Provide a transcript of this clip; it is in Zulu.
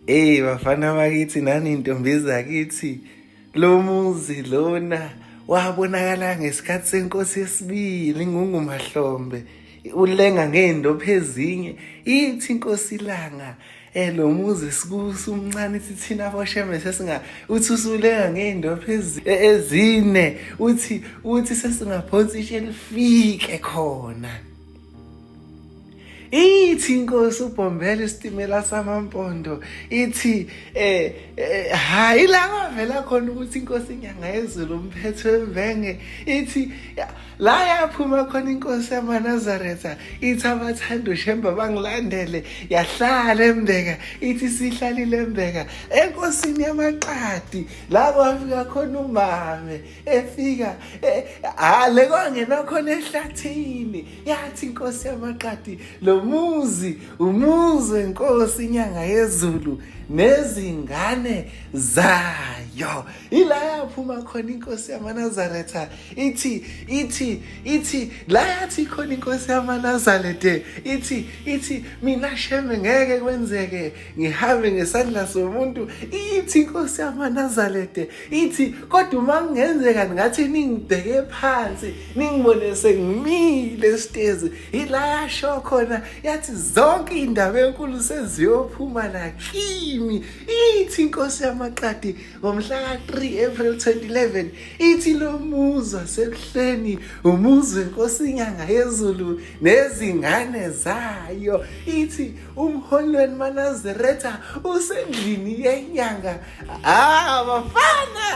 Bafana bakithi nani intombi zakithi, lo muzi lona wabonakala ngesikhathi senkosi yesibili ingunguMahlombe ulenga ngey'ndopho ezinye. Ithi inkosi Ilanga lo muzi sikuso umncane ithi thina abosheme uthi usulenga ngey'ndopho ezine uthi sesingaphonsi ishe lifike khona. Ithi inkosi uBhombela isitimela samaMpondo ithi hayi la kwavela khona ukuthi inkosi inyanga yezulu umphetho wemvenge ithi la yaphuma khona inkosi yamaNazaretha ithi abathanda uShembe bangilandele yahlala eMbeka ithi sihlalile eMbeka enkosini yamaQadi la kwafika khona umame efika le kwangena khona ehlathini yathi inkosi yamaQadi umuzi wenkosi inyanga yezulu nezingane zayo. Ila yaphuma khona inkosi yamaNazaretha ithi la yathi khona inkosi yamaNazaretha ithi mina Shembe ngeke kwenzeke ngihambe ngesandla somuntu. Ithi inkosi yamaNazaretha ithi kodwa uma kungenzeka ngathi ningibheke phansi ningibone sengimile esitezi. Ila yasho khona yathi zonke indaba enkulu seziyophuma nakimi. Ithi inkosi yamaQadi ngomhla ka-3 April 2011 ithi lo muzi wasekuhleni umuzi wenkosi inyanga yezulu nezingane zayo. Ithi umholweni maNazaretha usendlini yenyanga. Bafana